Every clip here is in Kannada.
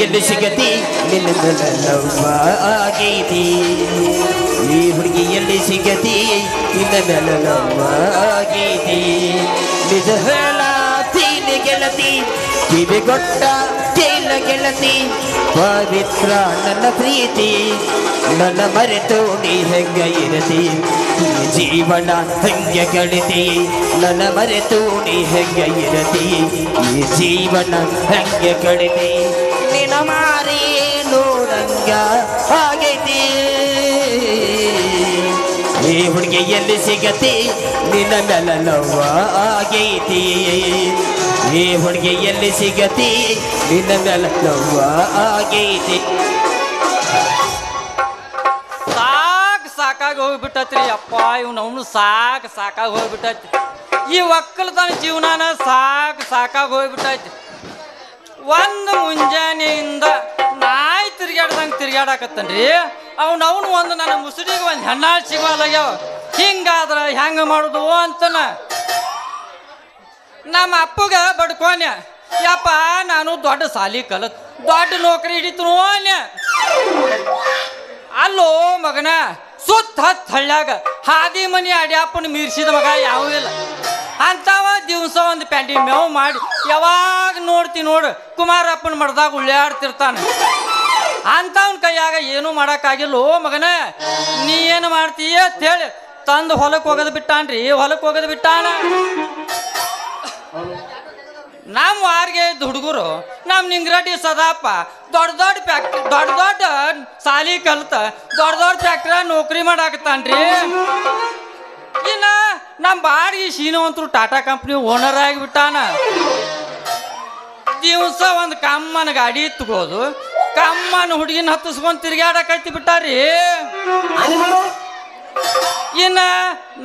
ಎಲ್ಲಿ ಸಿಗತಿ ನಿನ್ನ ಲವ್ವ ಆಗೈತಿ ಈ ಹುಡುಗಿ ಎಲ್ಲಿ ಸಿಗತಿ ನಿನ್ನ ಲವ್ವ ಆಗೈತಿ ನಿಜ ಹೇಳತೀನಿ ಗೆಳತಿ ಕಿವಿಗೊಟ್ಟ ಕೇಳ ಗೆಳತಿ ಪವಿತ್ರ ನನ್ನ ಪ್ರೀತಿ ನನ್ನ ಮರೆತು ನೀ ಹೆಂಗ ಇರತಿ ಈ ಜೀವನ ಹೆಂಗೆ ಗೆಳತಿ ನನ್ನ ಮರೆತು ನೀ ಹೆಂಗ ಇರತಿ ಈ ಜೀವನ ಹೆಂಗೆ ಗೆಳತಿ ನಿನ್ನ ಮಾರಿ ನೋಡಂಗ ಆಗೈತಿ ಈ ಹುಡುಗಿ ಎಲ್ಲಿ ಸಿಗತಿ ನಿನ್ನ ಮೇಲೆ ಲವ್ವ ಆಗೈತಿ ಈ ಹುಡುಗಿ ಎಲ್ಲಿ ಸಿಗತಿ ನಿನ್ನ ಮೇಲೆ ಲವ್ವ ಆಗೈತಿ ಸಾಕಾಗಿ ಹೋಗ್ಬಿಟ್ಟತ್ರಿ ಅಪ್ಪ ಇವನು ಸಾಕಾಗಿ ಹೋಗ್ಬಿಟ್ಟೈತಿ ಈ ಒಕ್ಕಲ್ತನ ಜೀವನಾನ ಸಾಕಾಗಿ ಹೋಗ್ಬಿಟ್ಟೈತಿ ಒಂದು ಮುಂಜಾನೆಯಿಂದ ನಾಯಿ ತಿರ್ಗಾಡಕತ್ತನ್ರಿ ಅವನು ಒಂದು ನನ್ನ ಮುಸುಡಿಗೆ ಒಂದು ಹೆಣ್ಣಾಳು ಸಿಗೋಲಾಗ್ಯಾವ ಹಿಂಗಾದ್ರ ಹೆಂಗ ಮಾಡುದು ಅಂತನ ನಮ್ಮ ಅಪ್ಪಗ ಬಡ್ಕೋನ್ಯ ಯಪ್ಪ ನಾನು ದೊಡ್ಡ ಸಾಲಿ ಕಲತ್ ದೊಡ್ಡ ನೌಕರಿ ಹಿಡಿತು ಅನ್ಯ ಅಲ್ಲೋ ಮಗನ ಸುತ್ತ ಹತ್ತು ಹಳ್ಳ್ಯಾಗ ಹಾದಿ ಮನಿ ಅಡ್ಯಾಪನ ಮೀರ್ಸಿದ ಮಗ ಯಾವ ಇಲ್ಲ ಅಂತವ ದಿವಸ ಒಂದು ಪ್ಯಾಂಟಿ ಮೇವು ಮಾಡಿ ಯಾವಾಗ ನೋಡು ಕುಮಾರಪ್ಪನ ಮಡ್ದಾಗ ಉಳ್ಳಾಡ್ತಿರ್ತಾನೆ ಅಂತವನ ಕೈಯಾಗ ಏನು ಮಾಡೋಕ್ಕಾಗಿಲ್ಲೋ ಮಗನ ನೀ ಏನು ಮಾಡ್ತೀಯ ಅಂತ ಹೇಳಿ ತಂದು ಹೊಲಕ್ಕೆ ಹೋಗೋದು ಬಿಟ್ಟಾನ ನಮ್ಮ ವಾರ್ಗೆ ಇದ್ದ ಹುಡುಗರು ನಮ್ಮ ನಿಂಗರಡ್ಡಿ ಸದಾಪ ದೊಡ್ಡ ಸಾಲಿ ಕಲ್ತ ದೊಡ್ಡ ಫ್ಯಾಕ್ಟ್ರಿ ನೌಕರಿ ಮಾಡಾಕತ್ತಾನ್ರಿ ಇನ್ನ ನಮ್ಮ ಬಾಡಿಗೆ ಶೀನವಂತರು ಟಾಟಾ ಕಂಪ್ನಿ ಓನರ್ ಆಗಿಬಿಟ್ಟಾನ ದಿವಸ ಒಂದು ಕಮ್ಮನ ಗಾಡಿ ತಗೋದು ಕಮ್ಮನ ಹುಡುಗಿನ ಹತ್ತಿಸ್ಕೊಂಡು ತಿರ್ಗಾಡಕೈತಿ ಬಿಟ್ಟಾರಿ ಇನ್ನ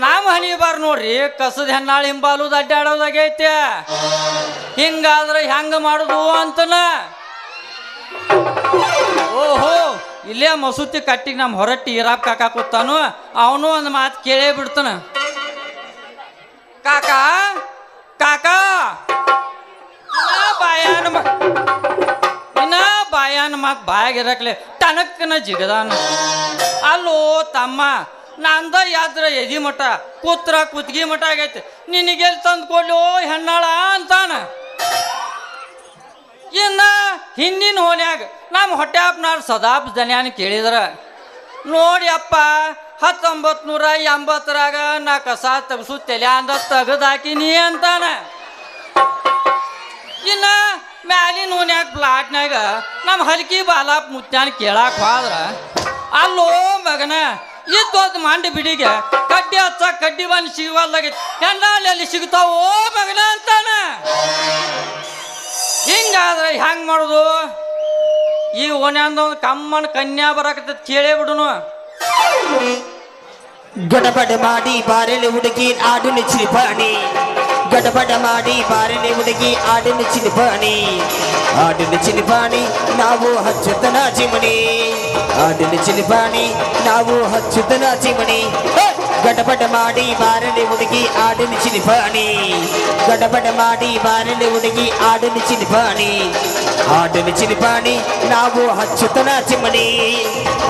ನಮ್ಮ ಹನಿ ಬಾರ್ ನೋಡ್ರಿ ಕಸದ ಹೆಣ್ಣಾಳು ಹಿಂಬಾಲುದು ಅಡ್ಡಾಡೋದಾಗೈತೆ ಹಿಂಗಾದ್ರೆ ಹೆಂಗ ಮಾಡುದು ಅಂತನ ಓಹೋ ಇಲ್ಲೇ ಮಸೂತಿ ಕಟ್ಟಿಗೆ ನಮ್ಮ ಹೊರಟ್ಟಿ ಈರಾಪ್ ಕಾಕ ಕೂತಾನು ಅವನು ಒಂದು ಮಾತು ಕೇಳೇ ಬಿಡ್ತಾನ ಕಾಕ ಬಾಯಾನ ಮಾತು ಬಾಯಾಗಿರಕ್ಲೆ ಟನಕ್ಕನ ಜಿಗದಾನ ಅಲ್ಲೋ ತಮ್ಮ ನಂದ ಯಾದ್ರ ಎದಿ ಮಠ ಕೂತ್ರ ಕುತ್ಗಿ ಮಠ ಆಗೈತೆ ನಿನಗೆಲ್ಲಿ ತಂದು ಕೊಡ್ಲಿ ಓ ಹೆಣ್ಣಾಳ ಅಂತಾನ ಇನ್ನ ಹಿಂದಿನ ಹೋನ್ಯಾಗ ನಮ್ಮ ಹೊಟ್ಯಾಪ್ನಾರ ಸದಾಪ್ ಜನ್ಯಾನ ಕೇಳಿದ್ರ ನೋಡಿ ಅಪ್ಪ 1980ರಾಗ ನಾ ಕಸ ತಗಸು ತಲೆ ಅಂದ ತೆಗದಾಕಿನಿ ಅಂತಾನ ಇನ್ನ ಮ್ಯಾಲಿನ ಓನ್ಯಾಗ ಪ್ಲಾಟ್ನಾಗ ನಮ್ಮ ಹಲ್ಕಿ ಬಾಲಾಪ್ ಮುತ್ಯಾನ ಕೇಳಾಕ ಹೋದ್ರ ಅಲ್ಲೋ ಮಗನ ಇದ್ದೊಂದು ಮಂಡಿ ಬಿಡಿಗೆ ಕಡ್ಡಿ ಹಚ್ಚ ಕಡ್ಡಿ ಬಂದು ಸಿಗವಲ್ಲಾಗೈತಿ ಹೆಣ್ಣಾಳಿ ಅಲ್ಲಿ ಸಿಗ್ತಾವೋ ಮಗನ ಅಂತಾನ ಹಿಂಗಾದ್ರೆ ಹೆಂಗ್ ಮಾಡುದು ಈ ಓನ್ಯಾಂದ ಒಂದು ಕಮ್ಮನ ಕನ್ಯಾ ಬರಾಕತ್ತ ಕೇಳೇ ಬಿಡುನು ಗಡಬಡ ಮಾಡಿ ಬಾರೆಲೆ ಹುಡುಗಿ ಆಡಿನ ಚಿಲಿಪಾಣಿ ಗಡಬಡ ಮಾಡಿ ಬಾರೆಲೆ ಹುಡುಗಿ ಆಡಿನ ಚಿಲಿಪಾಣಿ ನಾವು ಹಚ್ಚುತ್ತನ ಚಿಮಣಿ ಆಡಿನ ಚಿಲಿಪಾಣಿ ನಾವು ಹಚ್ಚುತ್ತನ ಚಿಮಣಿ ಗಡಬಡ ಮಾಡಿ ಬಾರೆಲೆ ಹುಡುಗಿ ಆಡಿನ ಚಿಲಿಪಾಣಿ ಗಡಬಡ ಮಾಡಿ ಬಾರೆಲೆ ಹುಡುಗಿ ಆಡಿನ ಚಿಲಿಪಾಣಿ ನಾವು ಹಚ್ಚುತ್ತನ ಚಿಮಣಿ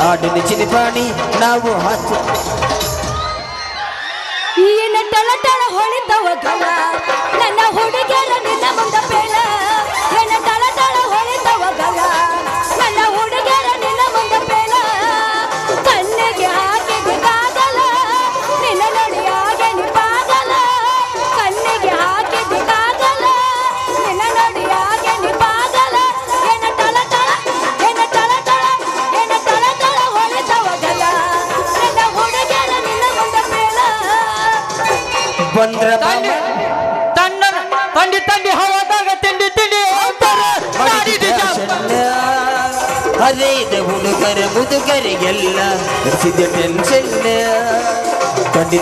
ಆಡಿನ ಚಿಲಿಪಾಣಿ ನಾವು ಹಚ್ಚು ಏನ ಟಳ ಟಳ ಹೊಳಿತವ ಗಲ ನನ್ನ ಹುಡುಗರ ನಿನ್ನ ಮುಂದ ಬೇಳ ಏನ ಟಳ ಟಳ ಹೊಳಿತವ ಗಲ ನನ್ನ ಹುಡುಗರ ನಿನ್ನ ಮುಂದ ಬೇಳ ಕಣ್ಣಿಗೆ ಹಾಕಿದಾಗಲ ನಿನ್ನ ನಡಿಯಾಗೆ ನಿಪಾಗಲ ಕಣ್ಣಿಗೆ ಹಾಕಿದಾಗಲ ನಿನ್ನ ನಡಿಯಾಗೆ ನಿಪಾಗಲ ಏನ ಟಳ ಟಳ ಹೊಳಿತವ ಗಲ ನನ್ನ ಹುಡುಗರ ನಿನ್ನ ಮುಂದ ಬೇಳ ಬಂದ್ರ ತಂಡಿ ಹವಾದಾಗ ತಿಂಡಿ ಅರೇದ ಹುಡುಗರ ಮುದುಗರಿಗೆಲ್ಲ ನಡೆಸಿದ ಟೆನ್ಷನ್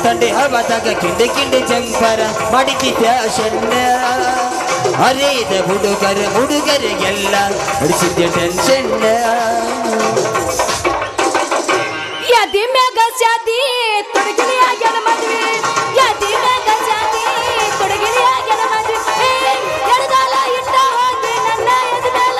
ತಂಡಿ ಹವಾದಾಗ ಕಿಂಡಿ ಜಂಪರ ಮಾಡಿದ ಫ್ಯಾಷನ್ ಅರೇದ ಹುಡುಗರಿಗೆಲ್ಲ ನಡೆಸಿದ ಟೆನ್ಷನ್ ಯಾದಿ ಮ್ಯಾಗ ಜಾತಿ ತೊಡಗಿಲಿ ಆಗ್ಯಾನ ಮದ್ವೆ ಯಾದಿ ಮ್ಯಾಗ ಜಾತಿ ತೊಡಗಿಲಿ ಆಗ್ಯಾನ ಮದ್ವೆ ಎಡದಾಲ ಇಟ್ಟ ಹೋಗಿ ನನ್ನ ಎದದಾಲ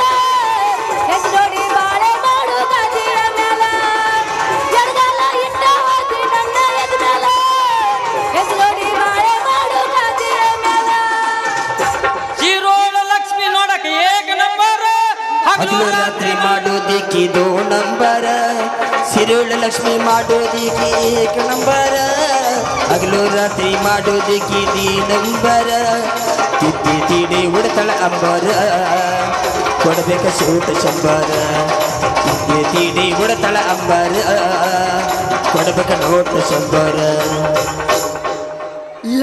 ಲಕ್ಷ್ಮಿ ಮಾಡೋದಿಕ್ಕೆ ಏಕ ನಂಬರ ಹಗಲು ರಾತ್ರಿ ಮಾಡೋದಿಕ್ಕೆ ದಿ ನಂಬರ ತಿದ್ದಿ ತೀಡಿ ಉಡ್ತಳ ಅಂಬರ ಕೊಡಬೇಕ ಸೂಟ ಶಂಬರ ತಿದ್ದಿ ತೀಡಿ ಉಡ್ತಳ ಅಂಬರ ಕೊಡಬೇಕ ನೋಟ ಶಂಬರ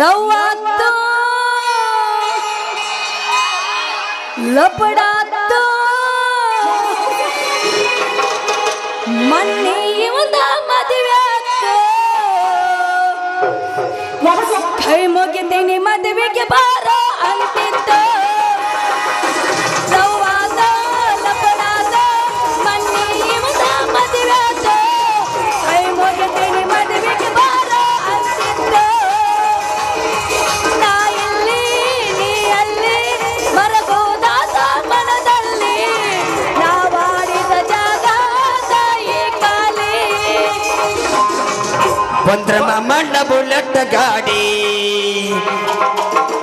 ಲವ್ ಆತು ಲಪಡಾತು ಮನ್ನಿ ಇವಂದ ಮದುವೆ ಆತು ಕೈ ಮುಗಿತೀನಿ ಮದುವೆಗೆ ಬಾರ ಅಂತಿದ್ದ ಲವ್ ಆತ ಲಪಡಾತ ಮನ್ನಿ ಇವಂದ ಮದುವೆ ಆತು ಕೈ ಮುಗಿತೀನಿ ಮದುವೆಗೆ ಬಾರ ಅಂತಿದ್ದ ನಾ ಇಲ್ಲಿ ನೀ ಅಲ್ಲಿ ಮರಗೋದಾದ ಮನದಲ್ಲಿ ನಾವಾಡಿದ ಜಾಗ ತಾಯಿ ಕಾಲಿ ಬಂದ್ರಮ ಮಣ್ಣ ಬುಲೆಟ್ ಗಾಡಿ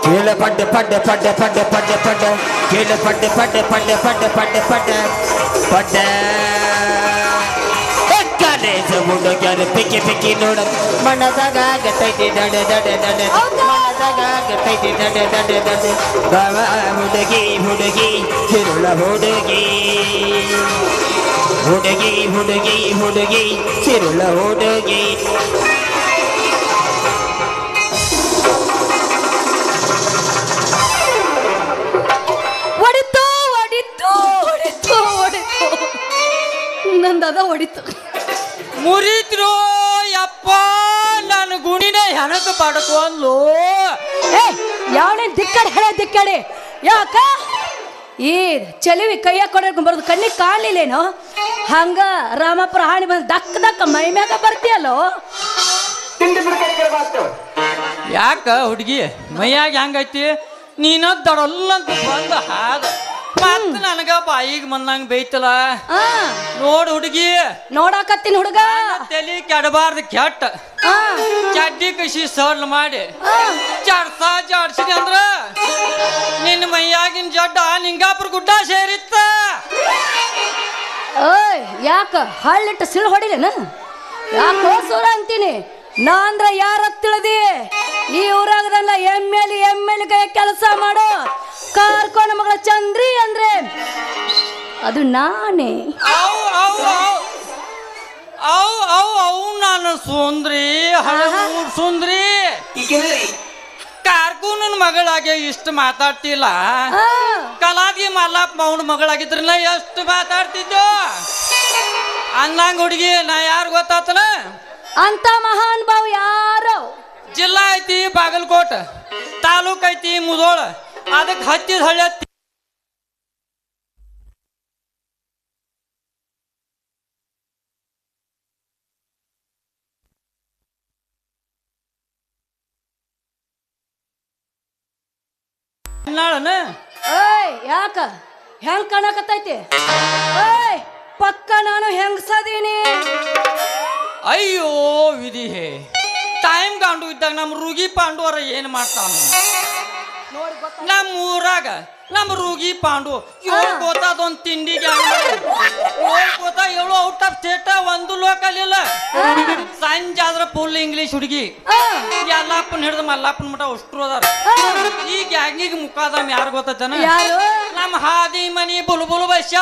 ಕೇಳ ಪಡ್ಡ ಪಡ್ಡ ಪಡ್ಡ ಪಡ್ಡ ಪಡ್ಡ ಪಡ್ಡ ಕೇಳ ಪಡ್ಡ ಪಡ್ಡ ಪಡ್ಡ ಪಡ್ಡ ಪಡ್ಡ ಪಡ್ಡ ಪಡ್ಡ ಕಾಲೇಜ ಹುಡುಗರ ಪಿಕ್ಕಿ ಪಿಕ್ಕಿ ನೋಡ ಮನದಾಗ ಗಟ್ಟೈತಿ ದಡ ದಡ ದಡ ಮನದಾಗ ಗಟ್ಟೈತಿ ದಡ ದಡ ದಡ ಬಾವ ಹುಡುಗಿ ಹುಡುಗಿ ತಿರುಳ ಹುಡುಗಿ ಹುಡುಗಿ ಹುಡುಗಿ ಹುಡುಗಿ ತಿರುಳ ಹುಡುಗಿ ಹೊಡಿತು ಹೊಡಿತು ಹೊಡಿತು ಹೊಡಿತು ನಂದದ ಹೊಡಿತು ಮುರಿದ್ರು ಯಪ್ಪ ನನ್ನ ಗುಣಿನ ಹೆಣಕ ಪಡ್ಕೊಂಡ್ಲು ಏ ಯಾವನೇ ದಿಕ್ಕಡೆ ಹೇಳ ದಿಕ್ಕಡೆ ಯಾಕ ಈ ಚಲಿವಿ ಕೈಯಾಗ ಕೊಡೋಕೆ ಬರೋದು ಕಣ್ಣಿಗೆ ಕಾಣಲಿಲ್ಲೇನೋ ಹಂಗ ರಾಮಪುರ ಹಾಣಿ ಬಂದು ದಕ್ಕ ದಕ್ಕ ಮೈ ಮ್ಯಾಗ ಬರ್ತೀಯಲ್ಲೋ ಯಾಕ ಹುಡುಗಿ ಮೈಯಾಗ ಹೆಂಗೈತಿ ನೀನ ದಡಲ್ಲಂತ ಬಂದ ಹಾದ ಮತ್ತ ನನಗ ಬಾಯಿಗೆ ಬಂದಂಗ ಬೇಯ್ತಲ್ಲ ಆ ನೋಡ್ ಹುಡುಗಿ ನೋಡಾಕತ್ತೀನಿ ಹುಡುಗ ತಲಿ ಕೆಡಬಾರ್ದು ಕೆಟ್ಟ ಆ ಚಡ್ಡಿ ಕಸಿ ಸರ್ಲ್ ಮಾಡಿ ಆ ಜಾಡ್ಸಿದೆ ಅಂದ್ರ ನಿನ್ನ ಮೈಯಾಗಿನ ಜಡ್ಡ ನಿಂಗಾಪುರ ಗುಡ್ಡ ಸೇರಿತ್ತ ಓಯ್ ಯಾಕ ಹಳ್ಳಿಟ್ಟು ಸಿಳು ಹೊಡಿಲೇನ ಯಾಕೆ ಸೂರ ಅಂತೀನಿ ನಾ ಅಂದ್ರ ಯಾರ ತಿಳಿದಿ ಈ ಊರಾಗದಲ್ಲ ಎಮ್ಮೆಲಿ ಕೈ ಕೆಲಸ ಮಾಡು ಕಾರ್ಕೋನ ಮಗಳ ಚಂದ್ರಿ ಅಂದ್ರೆ ಅದು ನಾನೇ ಅವ್ ಅವ್ ಅವ್ ಅವ್ ಅವ್ ಅವ್ ನಾನು ಸುಂದ್ರಿ ಹಳಗೂರ್ ಸುಂದ್ರಿ ಕಾರ್ಕೂನನ್ ಮಗಳಾಗೆ ಇಷ್ಟು ಮಾತಾಡ್ತಿಲ್ಲ ಆ, ಕಲಾದಿ ಮಲ್ಲಪ್ಪ ಅವನ ಮಗಳಾಗಿದ್ರಲ್ಲ ಎಷ್ಟು ಮಾತಾಡ್ತಿದ್ದೋ ಅಂದಂಗ ಹುಡುಗಿ ನಾ ಯಾರು ಗೊತ್ತಾತನ ಅಂತ ಮಹಾನ್ ಭಾವ್ ಯಾರೋ ಜಿಲ್ಲಾ ಐತಿ ಬಾಗಲಕೋಟ್ ತಾಲೂಕ್ ಐತಿ ಮುದೋಳ ಅದಕ್ಕೆ ಹತ್ತಿದ ಹಳ್ಳಿ ನಾಳನ ಓಯ್ ಯಾಕ ಹೆಂಗ್ ಕಾಣಕತ್ತೈತಿ ಓಯ್ ಪಕ್ಕ ನಾನು ಹೆಂಗ್ಸದೀನಿ ಅಯ್ಯೋ ವಿಧಿ ಟೈಮ್ ಗಾಂಡು ಇದ್ದಾಗ ನಮ್ಮ ರೂಗಿ ಪಾಂಡುವರ ಏನು ಮಾಡ್ತಾವ ನಮ್ಮ ಊರಾಗ ನಮ್ಮ ರೂಗಿ ಪಾಂಡು ಏಳು ಗೋತಾದೊಂದು ತಿಂಡಿಗೆ ಏಳು ಗೋತ ಏಳು ಔಟ್ ಆಫ್ ಸ್ಟೇಟ ಒಂದು ಲೋಕಲ್ ಇಲ್ಲ ಸಂಜೆ ಆದ್ರ ಫುಲ್ ಇಂಗ್ಲೀಷ್ ಹುಡುಗಿ ಆ, ಎಲ್ಲಪ್ಪನ ಹಿಡಿದು ಮಲ್ಲಪ್ಪನ ಮಠ ಅಷ್ಟ್ರು ಅದಾರ ಈ ಗ್ಯಾಂಗಿಗೆ ಮುಖಾದಮ್ ಯಾರು ಗೊತ್ತನ ಯಾರು ನಮ್ಮ ಹಾದಿ ಮನಿ ಬುಲ್ಬುಲ್ ಬಸ್ಯ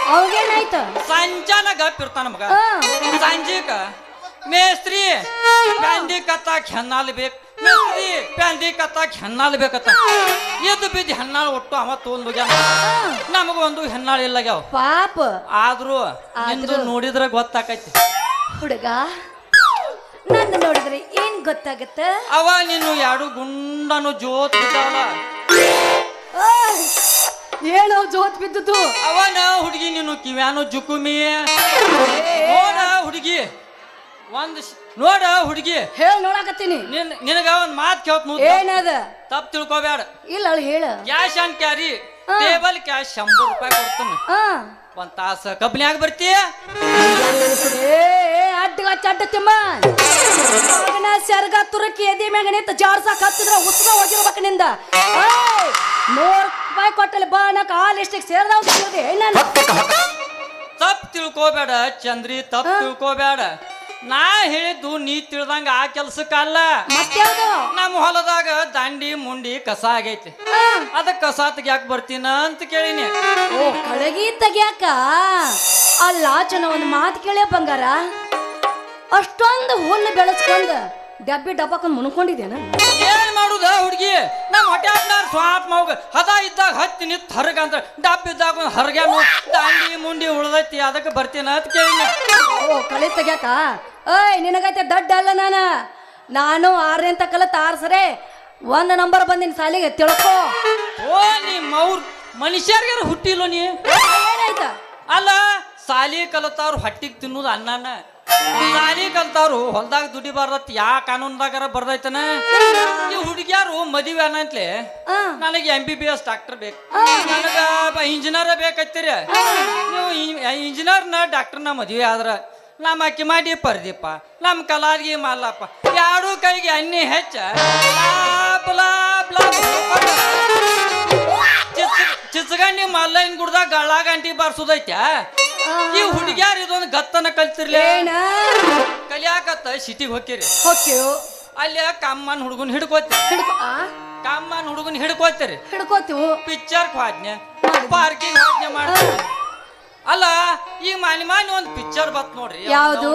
ಅವಾಗೇನಾಯ್ತು ಸಂಜಾನ ಗಪ್ ಇರ್ತಾನ ಮಗ ಆ, ಸಂಜೀಕ ಮೇಸ್ತ್ರಿ ಪ್ಯಾಂದಿ ಕತ್ತಾಕ ಹೆಣ್ಣಾಲ್ ಬೇಕು ಮೇಸ್ತ್ರಿ ಪ್ಯಾಂದಿ ಕತ್ತಾಕ ಹೆಣ್ಣಾಲ್ ಬೇಕತ್ತ ಎದ್ದು ಬಿದ್ದು ಹೆಣ್ಣಾಳು ಒಟ್ಟು ಅವ ತೊಗೊಂಡ್ ಹೋಗ್ಯಾನ ನಮಗ ಒಂದು ಹೆಣ್ಣಾಳು ಇಲ್ಲಾಗ್ಯಾವ ಪಾಪ ಆದ್ರೂ ನಿಂದು ನೋಡಿದ್ರ ಗೊತ್ತಾಕೈತಿ ಹುಡುಗ ನಂದು ನೋಡಿದ್ರೆ ಏನ್ ಗೊತ್ತಾಗತ್ತ ಅವ ನೀನು ಎರಡು ಗುಂಡನು ಜೋತ್ ಬಿದ್ದಾವಲ್ಲ ಏನೋ ಜೋತ್ ಬಿದ್ದುದು ಅವನ ಹುಡುಗಿ ನೀನು ಕಿವ್ಯಾನು ಜುಕುಮಿ ನೋಡ ಹುಡುಗಿ ನೋಡ ಹುಡುಗಿ ಹೇಳ ನೋಡಾಕತ್ತೀನಿ ನಿನಗ ಒಂದ್ ಮಾತ್ ಕೇಳ್ತ ಏನದ ತಪ್ಪು ತಿಳ್ಕೊಬೇಡ ಇಲ್ಲ ಅವಳು ಹೇಳ cash on carry table cash 100 ರೂಪಾಯಿ ಕೊಡ್ತೀನಿ ಆ ಒಂದ್ ತಾಸ ಕಬ್ನ್ಯಾಗ ಬರ್ತೀಯ ಏ ಅಡ್ಡಗ ಚಡ್ಡ ತಿಮ್ಮ ಮಗನ ಸೆರಗ ತುರಕಿ ಎದಿ ಮ್ಯಾಗ ನಿಂತ ಜಾಡ್ಸಾಕ್ ಹತ್ತಿದ್ರ ಉಸ್ಗ ಹೋಗಿರ್ಬೇಕ ನಿಂದ ಏಯ್ 100 ರೂಪಾಯಿ ಕೊಟ್ಟಲ್ಲಿ ಬಾ ನಾಕ ಆ ಲಿಸ್ಟಿಗೆ ಸೇರ್ದಾವ್ ನಾನು ತಪ್ಪು ತಿಳ್ಕೋಬೇಡ ಚಂದ್ರಿ, ತಪ್ಪು ತಿಳ್ಕೋಬೇಡ. ನಾ ಹೇಳಿದ್ದು ನೀ ತಿಳ್ದಂಗ ಆ ಕೆಲ್ಸಕ್ಕಲ್ಲ. ಮತ್ಯಾವ್ದು? ನಮ್ಮ ಹೊಲದಾಗ ದಾಂಡಿ ಮುಂಡಿ ಕಸ ಆಗೈತಿ, ಅದಕ್ಕೆ ಕಸ ತೆಗ್ಯಾಕ ಬರ್ತೀನ ಅಂತ ಕೇಳಿನಿ. ಓ ಕಳಗಿ ತೆಗ್ಯಾಕ? ಅಲ್ಲ ಚೆನ್ನ ಒಂದು ಮಾತು ಕೇಳೇ ಬಂಗಾರ, ಅಷ್ಟೊಂದು ಹುಲ್ಲು ಬೆಳೆಸ್ಕೊಂಡ್ ಡಬ್ಬಾಕೊಂಡ್ ಮುನ್ಕೊಂಡಿದ್ದೇನ? ಏನ್ ಮಾಡುದ ಹುಡುಗಿ, ನಮ್ಮ ಹೊಟ್ಯಾಡ್ನಾರ ಸ್ವಾಪ್ ಮಗ ಹದ ಇದ್ದಾಗ ಹತ್ತಿ ನಿತ್ ಹರಗ ಅಂತ ಡಬ್ಬ ಇದ್ದಾಗ ಒಂದು ಹರಗ್ಯಾನು ದಾಂಡಿ ಮುಂಡಿ ಉಳ್ದೈತಿ, ಅದಕ್ಕೆ ಬರ್ತೀನ ಅಂತ ಕೇಳಿನಿ. ಓ ಕಳಿ ತೆಗ್ಯಾಕ? ಏಯ್ ನಿನಗೈತೆ ದಡ್ಡ ಅಲ್ಲ ನಾನು 6ನೇ ಕಲತ್ 6 ಸರೆ 1 ನಂಬರ್ ಬಂದಿನ ಸಾಲಿಗೆ ತಿಳ್ಕೋ. ಓ ನಿಮ್ಮ ಮನುಷ್ಯರ್ಗಾರ ಹುಟ್ಟಿಲ್ಲ ನೀ? ಏನಾಯ್ತ? ಅಲ್ಲ ಸಾಲಿ ಕಲತಾವ್ರು ಹೊಟ್ಟಿಗೆ ತಿನ್ನೋದು ಅನ್ನನ, ಸಾಲಿ ಕಲ್ತಾವ್ರು ಹೊಲ್ದಾಗ ದುಡಿಬಾರ್ದತ್ ಯಾ ಕಾನೂನ್ದಾಗಾರ ಬರ್ದೈತನ? ಈ ಹುಡುಗಿಯಾರು ಮದುವೆ ಅನ್ನಂತ್ಲೆ ನನಗೆ MBBS ಡಾಕ್ಟರ್ ಬೇಕು, ನನಗ ಇಂಜಿನಿಯರ್ ಬೇಕತ್ತೀರಿ. ನೀವು ಇಂಜಿನಿಯರ್ನ ಡಾಕ್ಟರ್ನ ಮದುವೆ ಆದ್ರ ನಮ್ಮ ಅಕ್ಕಿ ಮಾಡಿ ಪರ್ದಿಪ್ಪ, ನಮ್ಮ ಕಲಾರ್ಗಿ ಮಲ್ಲಪ್ಪ, ಯಾರು ಕೈಗೆ ಅನ್ನಿ ಹೆಚ್ಚ ಚಿಚ್ಚಗಣ್ಣಿ ಮಲ್ಲೈನ್ ಗುಡ್ದಾಗ ಗಳ್ಳ ಗಂಟಿ ಬಾರ್ಸುದೈತ್ಯಾ? ಈ ಹುಡುಗ್ಯಾರ ಇದೊಂದು ಗತ್ತನ ಕಲ್ತಿರ್ಲಿ, ಕಲಿಯಾಕತ್ತ ಸಿಟಿಗೆ ಹೋಗ್ತೀರಿ. ಅಲ್ಲಿ ಕಮ್ಮನ್ ಹುಡುಗನ್ ಹಿಡ್ಕೋತೀರಿ, ಪಿಕ್ಚರ್ ಹೋದ್ನೆ, ಪಾರ್ಕಿಂಗ್ ಹೋದ್ನೆ ಮಾಡ್ತೀರಿ. ಅಲ್ಲ ಈಗ ಮಾನಿ ಒಂದ್ ಪಿಕ್ಚರ್ ಬತ್ ನೋಡ್ರಿ, ಯಾವುದು?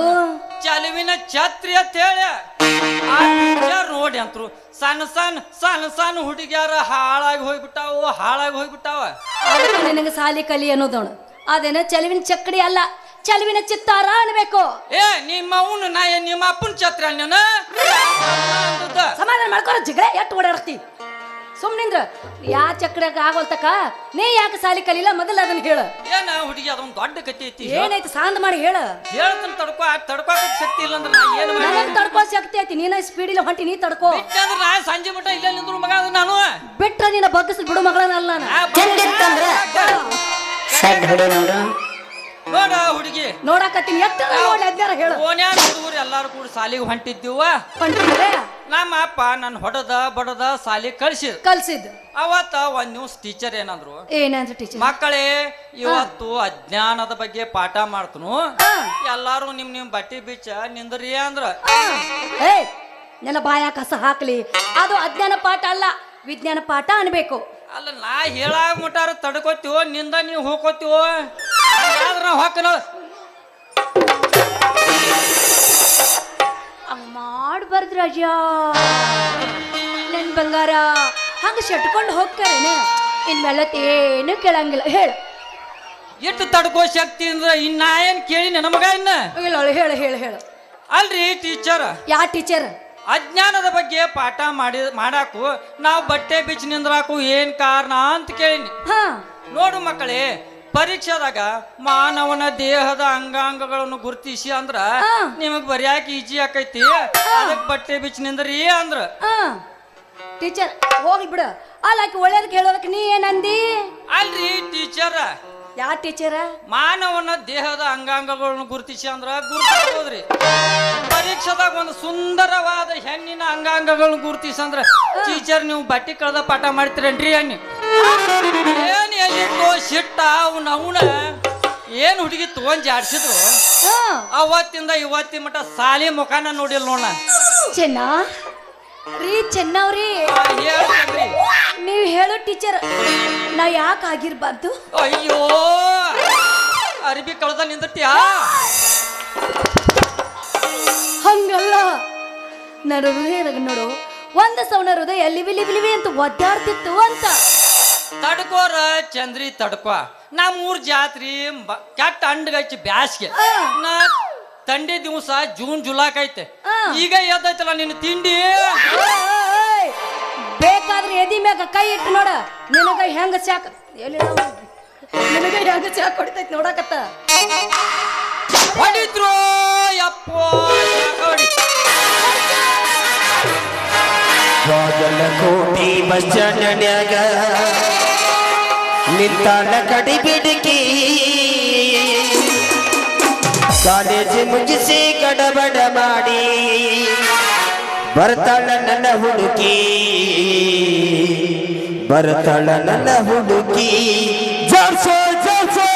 ಚಲುವಿನ ಛತ್ರಿ ಅಂತ ಹೇಳಿ ಆ ಪಿಕ್ಚರ್ ನೋಡಿ ಅಂತರು ಸಣ್ಣ ಹುಡುಗಿಯಾರ ಹಾಳಾಗಿ ಹೋಗ್ಬಿಟ್ಟಾವ. ನಿನಗೆ ಸಾಲಿ ಕಲಿ ಅನ್ನೋದೋಣ ಅದೇನ ಚಲುವಿನ ಚಕ್ಕಡಿ ಅಲ್ಲ, ಚಲುವಿನ ಚಿತ್ತಾರ ಅನ್ಬೇಕು. ನಿಮ್ಮ ಅಪ್ಪನ ಛತ್ರಿ ಅನ್ನ ಸಮಾಧಾನ ಮಾಡ್ಕೊರ ಜಿಗಳೆ ಎಷ್ಟು ಓಡಾಡ್ತಿ ಸುಮ್ನಿಂದ್ರ. ಯಾ ಚಕ್ಕಡಿಯಾಗ ಆಗೋಲ್ತಕ ನೀ ಯಾಕೆ ಸಾಲಿ ಕಲಿಲ್ಲ ಮೊದಲ ಅದನ್ನ ಹೇಳ. ಏನ ಹುಡುಗಿ ಅದೊಂದು ದೊಡ್ಡ ಕತೆ ಐತಿ, ಏನೈತಿ ಸಾಂದ್ ಮಾಡಿ ಹೇಳ. ಹೇಳ್ತಾನ ತಡ್ಕೋ ಶಕ್ತಿ ಇಲ್ಲ ಅಂದ್ರೆ ನಾ ಏನು ಮಾಡಿ ತಡ್ಕೋ ಶಕ್ತಿ ಐತಿ, ನೀನ ಸ್ಪೀಡ್ ಇಲ್ಲ ಹೊಂಟಿ, ನೀ ತಡ್ಕೋ. ನಾ ಸಂಜೆ ಮಟ್ಟ ಇಲ್ಲ ನಿಂದ್ರು ಮಗ ನಾನು ಬಿಟ್ರ ನೀನ ಬಗ್ಗಸ್ ಬಿಡು ಮಗಳನ್ನಲ್ಲ ನೋಡ ಹುಡುಗಿ ನೋಡಾಕತ್ತೀನಿ ಎಷ್ಟ ನೋಡಿ ಅದ್ಯಾರ ಹೇಳು. ಓನ್ಯಾರ ಹುಡುಗರು ಎಲ್ಲಾರು ಕೂಡ ಸಾಲಿಗೆ ಹೊಂಟಿದ್ದೀವ. ನಮ್ಮ ಅಪ್ಪ ನನ್ನ ಹೊಡೆದ ಬಡದ ಸಾಲಿ ಕಳ್ಸಿದ್. ಅವತ್ತ ಒಂದ್ ನ್ಯೂಸ್ ಟೀಚರ್ ಏನಂದ್ರು, ಮಕ್ಕಳೇ ಇವತ್ತು ಅಜ್ಞಾನದ ಬಗ್ಗೆ ಪಾಠ ಮಾಡ್ತನು, ಎಲ್ಲಾರು ನಿಮ್ ಬಟ್ಟಿ ಬಿಚ್ಚ ನಿಂದ್ರಿ ಅಂದ್ರ. ನನ್ನ ಬಾಯ ಕಸ ಹಾಕ್ಲಿ, ಅದು ಅಜ್ಞಾನ ಪಾಠ ಅಲ್ಲ, ವಿಜ್ಞಾನ ಪಾಠ ಅನ್ಬೇಕು. ಅಲ್ಲ ನಾ ಹೇಳಾಗ ಮುಟ್ಟಾರ ತಡ್ಕೋತೀವೋ, ನಿಂದ ನೀವು ಹೋಗ್ಕೋತೀವೋ, ಹೊಕ್ಕ ಮಾಡ್ಬಾರ್ದು ರಾಜ. ನನ್ ಬಂಗಾರ ಹಂಗ ಶಟ್ಕೊಂಡು ಹೋಗ್ತಾರೇನೆ, ಇನ್ಮೇಲತ್ತೇನು ಕೇಳಂಗಿಲ್ಲ. ಹೇಳ ಎಷ್ಟು ತಡ್ಕೋ ಶಕ್ತಿ ಅಂದ್ರೆ ಇನ್ನ ಏನ್ ಕೇಳಿ ನಮಗ ಇನ್ನ ಹೇಳ ಹೇಳ ಹೇಳ. ಅಲ್ರಿ ಟೀಚರ್, ಯಾ ಟೀಚರ್? ಅಜ್ಞಾನದ ಬಗ್ಗೆ ಪಾಠ ಮಾಡಾಕು ನಾವು ಬಟ್ಟೆ ಬಿಚ್ಚಿ ನಿಂದ್ರಾಕು ಏನ್ ಕಾರಣ ಅಂತ ಕೇಳಿನಿ. ನೋಡು ಮಕ್ಕಳೇ, ಪರೀಕ್ಷಾದಾಗ ಮಾನವನ ದೇಹದ ಅಂಗಾಂಗಗಳನ್ನು ಗುರುತಿಸಿ ಅಂದ್ರ ನಿಮಗ್ ಬರಿಯಾಕ ಈಜಿ ಆಕೈತಿ, ಅದಕ್ಕೆ ಬಟ್ಟೆ ಬಿಚ್ಚಿ ನಿಂದ್ರಿ ಅಂದ್ರ. ಟೀಚರ್ ಹೋಗ್ಲಿ ಬಿಡು, ಅಲ್ಲಾಕಿ ಒಳ್ಳೇದಕ್ಕೆ ಹೇಳೋದಕ್ಕೆ ನೀ ಏನಂದಿ? ಅಲ್ರಿ ಟೀಚರ್, ಯಾ ಟೀಚರ? ಮಾನವನ ದೇಹದ ಅಂಗಾಂಗಗಳನ್ನು ಗುರುತಿಸಿ ಅಂದ್ರ ಗುರುತಿಸೋದ್ರಿ. ಪರೀಕ್ಷಾದಾಗ ಒಂದು ಸುಂದರವಾದ ಹೆಣ್ಣಿನ ಅಂಗಾಂಗಗಳನ್ನು ಗುರುತಿಸಿ ಅಂದ್ರ ಟೀಚರ್ ನೀವು ಬಟ್ಟೆ ಕಳೆದ ಪಾಠ ಮಾಡ್ತೀರೇನ್ರಿ? ಅಣ್ಣಿ ಏನ್ ಎಲ್ಲಿತ್ತೋ ಸಿಟ್ಟ ಅವನ ಏನ್ ಹುಡುಗಿ ತಗೊಂಡ್ ಜಾಡ್ಸಿದ್ರು, ಅವತ್ತಿಂದ ಇವತ್ತಿನ ಮಟ್ಟ ಸಾಲಿ ಮುಖಾನ ನೋಡಿಲ್ ನೋಡ. ಚೆನ್ನ ರೀ ಚೆನ್ನವ್ರಿ, ನೀವ್ ಹೇಳೋ ಟೀಚರ್ ನಾ ಯಾಕೆ ಆಗಿರ್ಬಾರ್ದು? ಅಯ್ಯೋ ಅರಿಬಿ ಕಳ್ದ ನಿಂದಟ್ಯಾ? ಹಂಗಲ್ಲ, ನನ್ನ ಹೃದಯ ನೋಡು, ಒಂದ ಸೌನ ಹೃದಯ ಲಿವಿ ಅಂತ ಒದ್ದಾಡ್ತಿತ್ತು ಅಂತ. ತಡ್ಕೋರ ಚಂದ್ರಿ ತಡ್ಕೋ, ನಾ 3 ಜಾತ್ರಿ ಕೆಟ್ಟ ಅಂಡ್ಗಚ್ಚಿ ಬ್ಯಾಸ್ಗೆ ನಾ ತಂಡಿ ದಿವಸ ಜೂನ್ ಜುಲಾಕ್ ಈಗ ಎದ್ದೈತಲ್ಲ ನಿನ್ನ ತಿಂಡಿ. ಬೇಕಾದ್ರೆ ಎದಿ ಮ್ಯಾಗ ಕೈ ಇಟ್ಟು ನೋಡ, ನಿನಗ ಹೆಂಗ ಚಾಕ ನಿನಗ ಹೆಂಗ ಚಾಕ್ ಹೊಡಿತೈತಿ ನೋಡಕತ್ತ. ಹೊಡಿದ್ರು ಯಪ್ಪ ಬಾಗಲಕೋಟೆ ಬಸ್ ಸ್ಟ್ಯಾಂಡ್ನ್ಯಾಗ ನಿಂತಾಳ ಕಡಿ ಬಿಡುಕಿ, ಕಾಲೇಜ್ ಮುಗಿಸಿ ಗಡಬಡ ಮಾಡಿ ಬರ್ತಾಳ ನನ್ನ ಹುಡುಕಿ, ಬರ್ತಾಳ ನನ್ನ ಹುಡುಕಿ. ಜೋರ್ಸೋ ಜೋರ್ಸೋ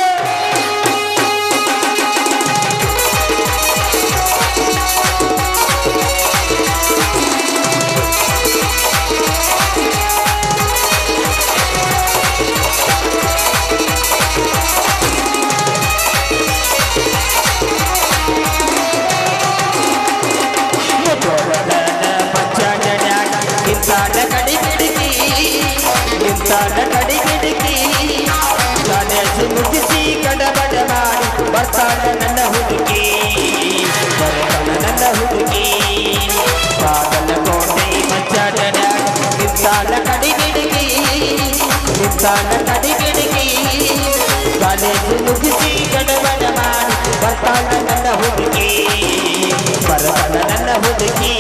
ನಿಂತಾನ ಕಡಿ ಗಿಡಕಿ ಕಾಲೇಜ್ ಮುಗಿಸಿ ಕಡಬಡ ಮಾಡಿ ಬರ್ತಾಳ ನನ್ನ ಹುಡುಗಿ ಬರ್ತಾಳ ನನ್ನ ಹುಡುಗಿ ಬಾಗಲಕೋಟೆ ಮಜ್ಜಾಡನ ನಿಂತಾಳ ಕಡಿ ಗಿಡಕಿ ನಿಂತಾಳ ಕಡಿ ಗಿಡಕಿ ಕಾಲೇಜ್ ಮುಗಿಸಿ ಕಡಬಡ ಮಾಡಿ ಬರ್ತಾಳ ನನ್ನ ಹುಡುಗಿ ಬರ್ತಾಳ ನನ್ನ ಹುಡುಗಿ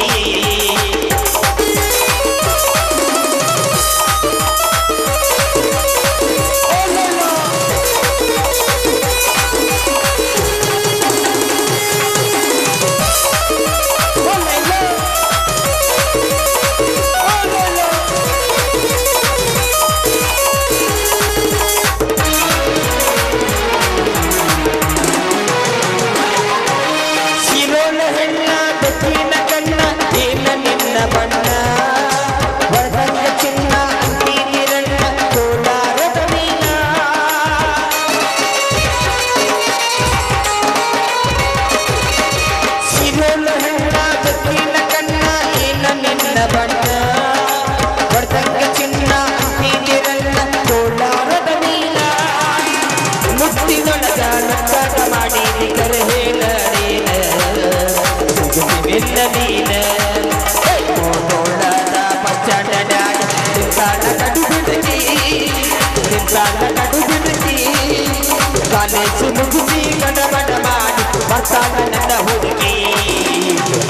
ಕಾಲೇಜು ಮುಗಿಸಿ ಗಡಬಡ ಮಾಡಿ ಬರ್ತಾಳ ನನ್ನ ಹುಡುಗಿ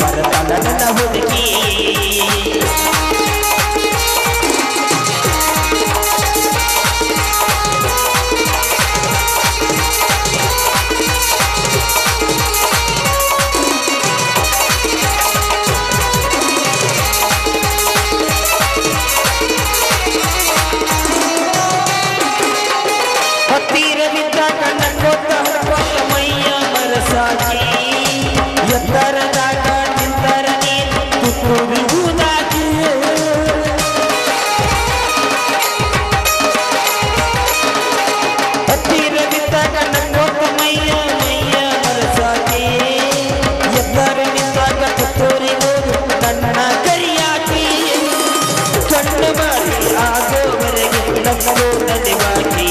ಬರ್ತಾಳ ನನ್ನ ಹುಡುಗಿ ಎತ್ತರದಾಗ ನಿಂತರ ನೀನು ತುತ್ತೂರಿಯುವುದಾಗಿ ಹತ್ತಿರ ಬಿದ್ದಾಗ ನನ್ನೊಬ್ಬ ಮೈಯ ಮರಸಾಗಿ ಎತ್ತರ ನಿಂತಾಗ ತುತ್ತೂರಿಗೋದು ನನ್ನ ಕರಿಯಾಗಿ ಕಣ್ಣು ಬಾರಿ ಆಗೋವರೆಗೆ ನಮ್ಮೋ ನದಿವಾಗಿ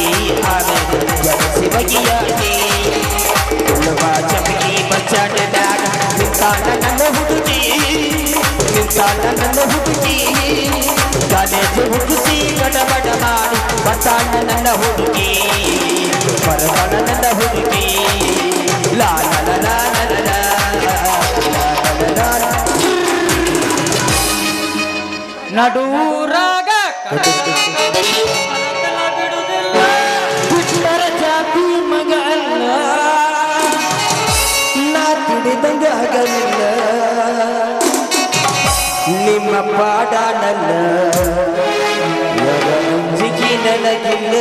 ಆಮೇಲೆ ಜನಿಸಿ ಬಗೆಯಾಗಿ ಚಮಕಿ ಬಚ್ಚಾಟದಾಗ ನಿಂತಾಳ ನನ್ನ ಹುಡುಗಿ ನಿಂತಾಳ ನನ್ನ ಹುಡುಗಿ ಕಾಲೇಜು ಮುಗಿಸಿ ಗಡಬಡ ಮಾಡಿ ಬರ್ತಾಳ ನನ್ನ ಹುಡುಗಿ ಬರ್ತಾಳ ನನ್ನ ಹುಡುಗಿ ಲಾ ಲಾ ಲಾ ಲಾ ಲಾ ಲಾ ನಡೂರಾಗ ಬಿಟ್ಟರ ಜಾತಿ ಮಗ ಅಲ್ಲ ಹಿಡಿದಂಗ ಆಗಲಿಲ್ಲ ನಿಮ್ಮ ಪಾಡಾನಲ್ಲ ಅಂಜಿಕೆ ನನಗಿಲ್ಲ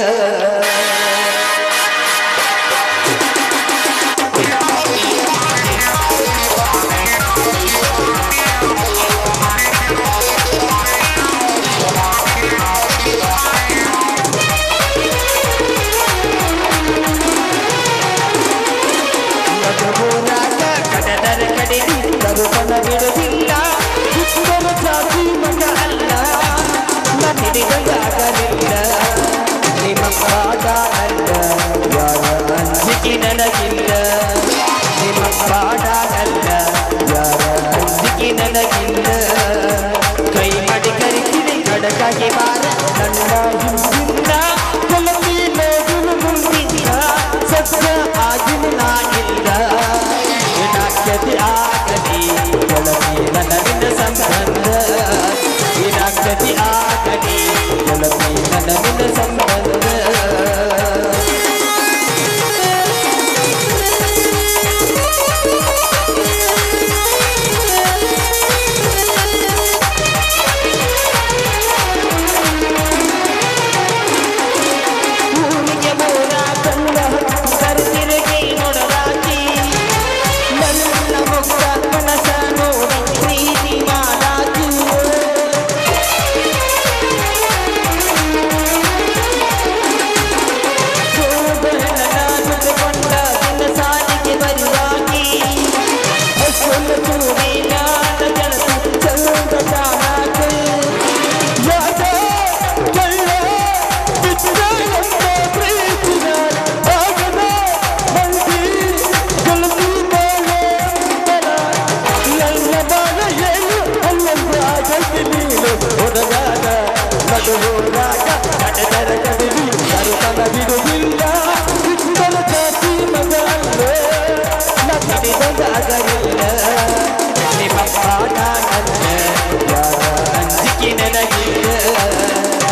ಕರುಕನ ಬಿಡುವುದಿಲ್ಲ ಬಿಟ್ಟರ ಜಾತಿ ಮಗ ಅಲ್ಲ ಹಿಡಿದಂಗಾಗಲಿಲ್ಲ ನಿಮ್ಮ ಪಾದ ಅಲ್ಲ ಯಾರ ಅಂಜಿಕೆ ನನಗಿಲ್ಲ ನಿಮ್ಮ ಪಾದ ಅಲ್ಲ ಯಾರ ಅಂಜಿಕೆ ನನಗಿಲ್ಲ ಕೈ ಮಾಡಿ ಕರಿತೀನಿ ಕಡಕಾಗಿ ಬಾರ ನನ್ನ ಹಿಂದಿನ ಕೊಲತಿ ನೋಡುಲು ಮುಂದಿನ ಸತ್ಯ ಆಗಿನ ನಾನಿಲ್ಲ ವಿನಾಕ್ಯತೆ ಆಗಲಿ ಕೊಲತಿ ನನ್ನ ನಿನ್ನ ಸಂಬಂಧ ವಿನಾಕ್ಯತೆ ಆಗಲಿ ಕೊಲತಿ ನನ್ನ ನಿನ್ನ ಸಂಬಂಧ ಹೋರಾಟ ನಡೆದರ ಕಡಿಮೆ ಕರುತನ ಬಿಡುವುದಿಲ್ಲ ಸಿಕ್ಕರ ಜಾತಿ ಮಗ ಅಲ್ಲೇ ನಡಿದ ಅಗಲಿಲ್ಲ ನಿಮ್ಮ ಪಾಠ ನನ್ನ ಯಾರ ಅಂಜಿಕೆ ನನಗಿಲ್ಲ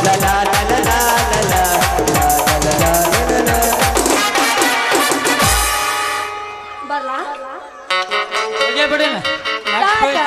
ಲಲಾ ಲಲಾ ಲಲಾ ಲಲಾ ಲಲಾ ಬರ್ಲಾ ಬಿಡೇನ ಟಾಟಾ.